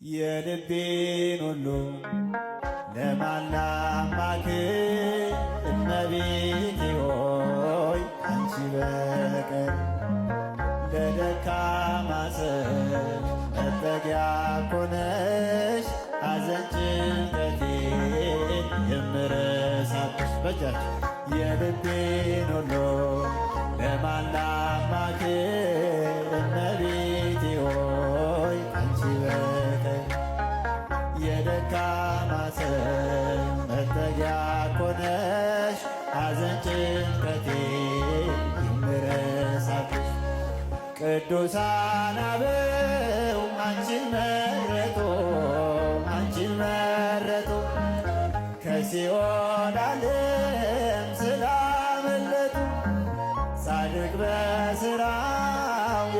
የልቤን ሁሉ ለማን ላማክር? እመቤቴ ሆይ አንቺ በቀር ለደካማ ሰው መጠጊያ ኮነሽ። ሐዘን ጭንቀቴን የምረሳብሽ በጃች የልቤን ሁሉ ለማን ላማክር? እመቤቴ ሆይ አንቺ በቀር የደካማ ሰው መጠጊያ ኮነሽ። ሐዘን ጭንቀቴን የምረሳብሽ ቅዱሳን አበው አንቺን መረጡ፣ አንቺን መረጡ ከሲኦል ዓለም ስላመለጡ። ጻድቅ በሥራው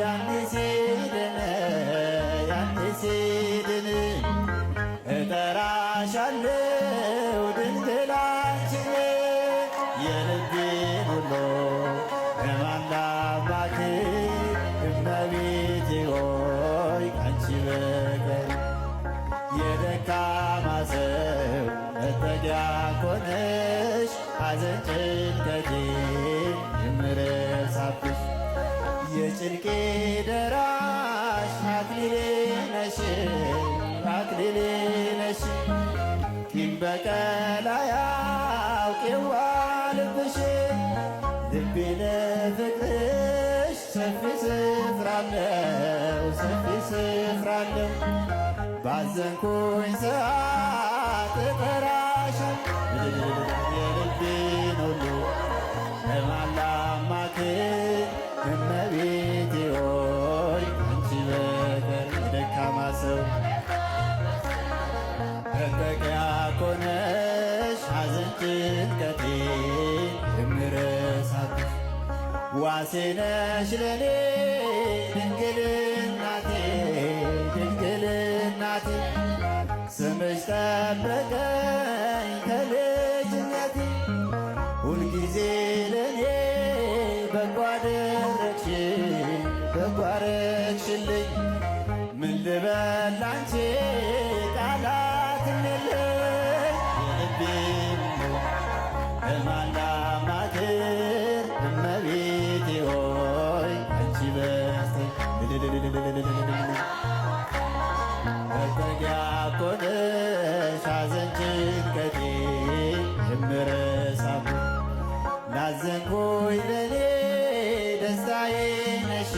ያኔ ሲድን፣ ያኔ ሲድን እጠራሻለሁ ድንግል አንቺን። የልቤን ሁሉ ለማን ላማክር? እመቤቴ ሆይ አንቺ በቀር የደካማ ሰው መጠጊያ ኮነሽ። ሐዘን ጭንቀቴን የምረሳብሽ የጭንቄ ደራሽ አክሊሌ ነሽ፣ አክሊሌ ነሽ። ቂም በቀል አያውቅ የዋህ ልብሽ። ልቤ ለፍቅርሽ ሰፊ ስፍራ አለው፣ ሰፊ ስፍራ አለው። ባዘንኩኝ ሰዓት እጠራሻለሁ። የልቤን ሁሉ ለማን ላማክር? እመቤቴ ሆይ አንቺ በቀር የደካማ ሰው መጠጊያ ኮነሽ። ሐዘን ጭንቀቴን የምረሳብሽ ዋሴ ነሽ ለኔ ድንግል እናቴ፣ ድንግል እናቴ። ስምሽ ጠበቀኝ ከልጅነቴ። ሁልጊዜ ለኔ በጎ አደረግሽ፣ በጎ አደረግሽልኝ። ምን ልበል ላንቺ ቃላትም የለኝ። የልቤን ለማን ላማክር? እመቤቴ ሆይ አንቺ በቀር መጠጊያ ኮነሽ። ሐዘን ጭንቀቴን የምረሳብሽ ላዘንኩኝ ለኔ ደስታዬ ነሽ፣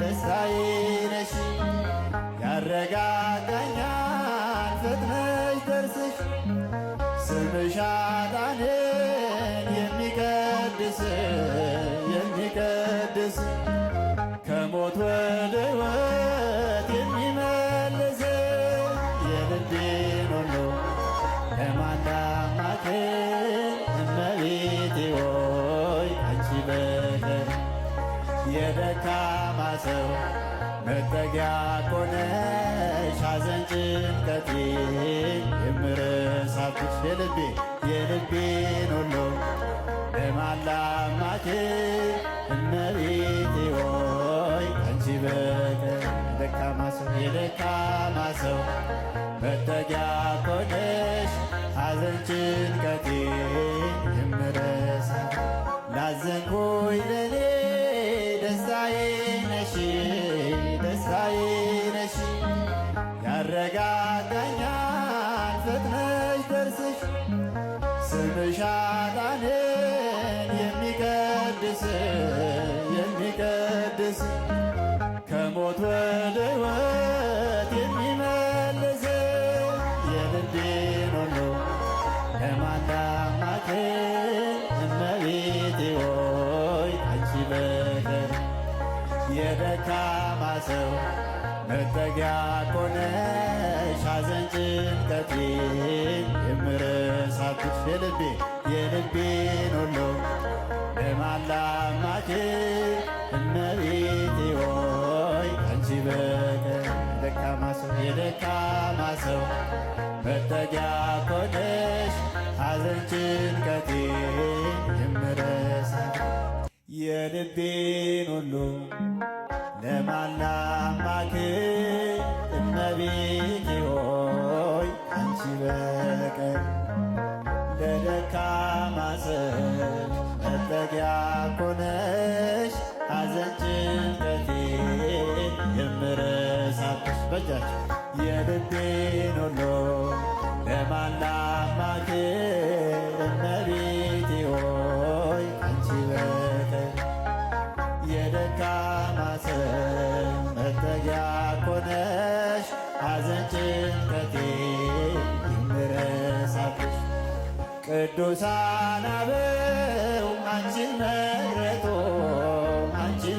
ደስታዬ ነሽ። ያረጋጋኛል ፈጥነሽ ደርስሽ። ስምሽ አዳነን የሚቀድስ፣ የሚቀድስ ከሞት ወደ ሕይወት የሚመልስ። የልቤን ሁሉ ለማን ላማክር? እመቤቴ ሆይ አንቺ በቀር የደካማ ሰው መጠጊያ ኮነሽ። ሐዘን ጭንቀቴን የምረሳብሽ የልቤን ሁሉ ለማን ላማክር? እመቤቴ ሆይ አንቺ በቀር የደካማ ሰው መጠጊያ ኮነሽ። ሐዘን ጭንቀቴን የምረሳብሽ ላዘንኩኝ ለኔ ደስታዬ ነሽ፣ ደስታዬ ነሽ። ያረጋጋኛል ፈጥነሽ ደርስሽ። ስምሽ አዳነን የሚቀድስ፣ የሚቀድስ ከሞት ወደ ሕይወት የሚመልስ። የልቤን ሁሉ ለማን ላማክር? እመቤቴ ሆይ አንቺ በቀር የደካማ ሰው መጠጊያ ኮነሽ። ሐዘን ጭንቀቴን የምረሳብሽ የልቤን ሁሉ ለማን ላማክር? እመቤቴ ሆይ አንቺ በቀር የደካማ ሰው መጠጊያ ኮነሽ። ሐዘን ጭንቀቴን የምረሳብሽ የልቤን ሁሉ ለማን ላማክር? እመቤቴ በቀር ለደካማ ሰው መጠጊያ ኮነሽ ሐዘን ጭንቀቴን የምረሳብሽ በእጃችሁ የልቤን ሁሉ ለማን ላማክር እመቤቴ ሆይ ካንቺ በቀር የደካማ ሰው መጠጊያ ኮነሽ ሐዘን ጭንቀቴን የምረሳብሽ ቅዱሳን አበው አንቺን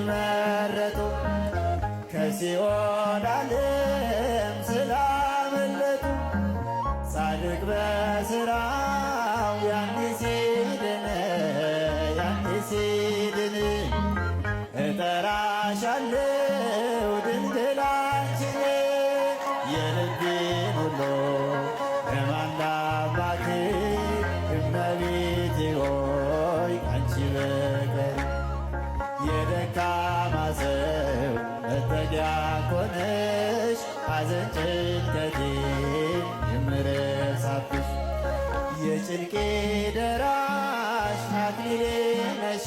መረጡ ከሲኦል ዓለም ስላመለጡ ጻድቅ በሥራው ያኔ ሲድን እጠራሻለሁ ድንግል አንቺን የልቤን ሁሉ ለማን ላማክር እመቤቴ ሆይ ካንቺ በቀር የደካማ ሰው መጠጊያ ኮነሽ ሐዘን ጭንቀቴን የምረሳብሽ የጭንቄ ደራሽ አክሊሌ ነሽ